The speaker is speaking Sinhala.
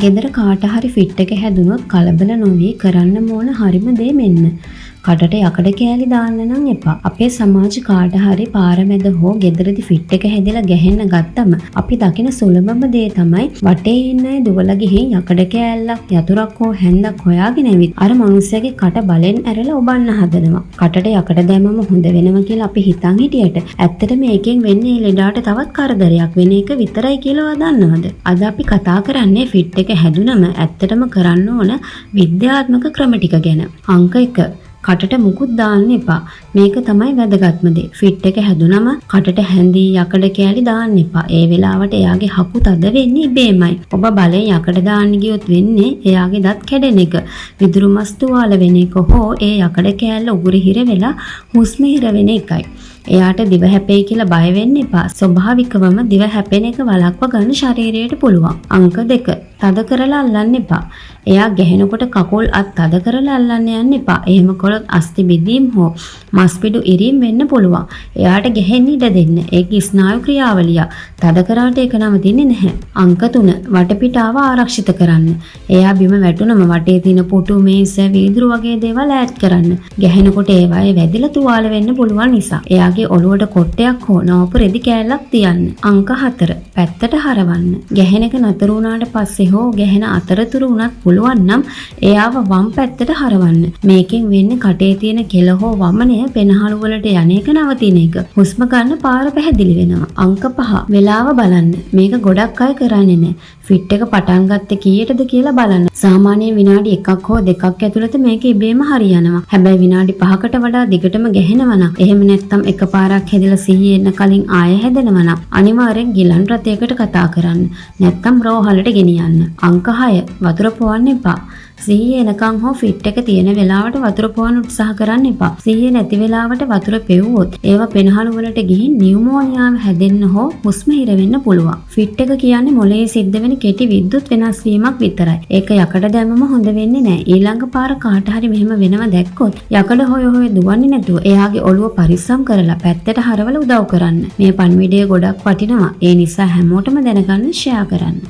ගෙදර කාට හරි ෆිට් එක හැදුනොත් කලබල නොවී කරන්න ඕන හරිම දේ මෙන්න. කටට යකඩ කෑලි දාන්න නම් එපා. අපේ සමාජ කාට හරි පාරමැද හෝ ගෙදරදි ෆිට් එක හැදලා ගැහෙන්න ගත්තම අපි දකින සුලභම දේ තමයි වටේ ඉන්න අය දුවලා ගිහින් යකඩ කෑල්ලක් යතුරක් හෝ හැන්දක් හොයාගෙන ඇවිත් අර මනුස්සයාගේ කට බලෙන් ඇරලා ඔබන්න හදනවා. කටට යකඩ දැම්මම හොඳ වෙනවා කියලා අපි හිතන් හිටියට ඇත්තට මේකෙන් වෙන්නේ ලෙඩාට තවත් කරදරයක් වෙන එක විතරයි කියලා දන්නවද? අද අපි කතා කරන්නේ ෆිට් එක හැදුනම ඇත්තටම කරන්න ඕන විද්‍යාත්මක ක්‍රම ටික ගැන. අංක 1 කටට මුකුත් දාන්න එපා. මේක තමයි වැදගත්ම දේ. ෆිට් එක හැදුනම කටට හැන්දි යකඩ කෑලි දාන්න එපා. ඒ වෙලාවට එයාගේ හකු තද වෙන්නේ ඉබේමයි. ඔබ බලෙන් යකඩ දාන්න ගියොත් වෙන්නේ එයාගේ දත් කැඩෙන එක. විදුරු මස් තුවාල වෙන එක හෝ ඒ යකඩ කෑල්ල උගුරේ හිර වෙලා හුස්ම හිර වෙන එකයි. එයාට දිව හැපෙයි කියලා බය වෙන්න එපා. ස්වභාවිකවම දිව හැපෙන එක වළක්ව ගන්න ශරීරයට පුළුවන්. අංක 2 තද කරලා අල්ලන්න එපා. එයා ගැහෙනකොට කකුල් අත් තද කරලා අල්ලන්න යන්න එපා. එහෙම කළොත් අස්ථි බිඳීම් හෝ මස් පිඩු ඉරීම් වෙන්න පුළුවන්. එයාට ගැහෙන්න ඉඩ දෙන්න. ඒකේ ස්නායු ක්‍රියාවලිය තද කරාට ඒක නවතින්නේ නැහැ. අංක 3 වටපිටාව ආරක්ෂිත කරන්න. එයා බිම වැටුනම වටේ තියෙන පුටු මේස වීදුරු වගේ දේවල් ඈඩ් කරන්න. ගැහෙනකොට ඒවායේ වැදිලා තුවාල වෙන්න පුළුවන් නිසා. එයාගේ ඔළුවට කොට්ටයක් හෝ නවපු රෙදි කෑල්ලක් තියන්න. අංක 4 පැත්තට හරවන්න. ගැහෙන එක නතර වුණාට පස්සේ හෝ ගැහෙන අතරතුර වුණත් පුළුවන් නම් එයාව වම් පැත්තට හරවන්න. මේකෙන් වෙන්නේ කටේ තියෙන කෙල හෝ වමනය පෙනහළු වලට යන එක නවතින එක. හුස්ම ගන්න පාර පැහැදිලි වෙනවා. අංක 5 වෙලාව බලන්න. මේක ගොඩක් අය කරන්නේ නැහැ. ෆිට් එක පටන් ගත්තේ කීයටද කියලා බලන්න. සාමාන්‍යයෙන් විනාඩි 1ක් හෝ 2ක් ඇතුළත මේක ඉබේම හරියනවා. හැබැයි විනාඩි 5කට වඩා දිගටම ගැහෙනවා නම් එහෙම නැත්නම් එකපාරක් හැදලා සිහිය එන්න කලින් ආයෙ හැදෙනවා නම් අනිවාර්යෙන් ගිලන් රථයකට කතා කරන්න. නැත්නම් රෝහලට ගෙනියන්න. අංක 6 වතුර පොවන්න එපා. සිහිය එනකන් හෝ ෆිට් එක තියෙන වෙලාවට වතුර පොවන්න උත්සාහ කරන්න එපා. සිහිය නැති වෙලාවට වතුර පෙව්වොත් ඒවා පෙනහළු වලට ගිහින් නියුමෝනියාව හැදෙන්න හෝ හුස්ම හිර වෙන්න පුළුවන්. ෆිට් එක කියන්නේ මොළයේ සිද්ධ වෙන කෙටි විද්‍යුත් වෙනස් වීමක් විතරයි. ඒක යකඩ දැම්මම හොඳ වෙන්නේ නැහැ. ඊළඟ පාර කාට හරි මෙහෙම වෙනව දැක්කොත් යකඩ හොය දුවන්නේ නැතුව එයාගේ ඔළුව පරිස්සම් කරලා පැත්තට හරවලා උදව් කරන්න. මේ පණිවිඩය ගොඩක් වටිනවා. ඒ නිසා හැමෝටම දැනගන්න ෂෙයා කරන්න.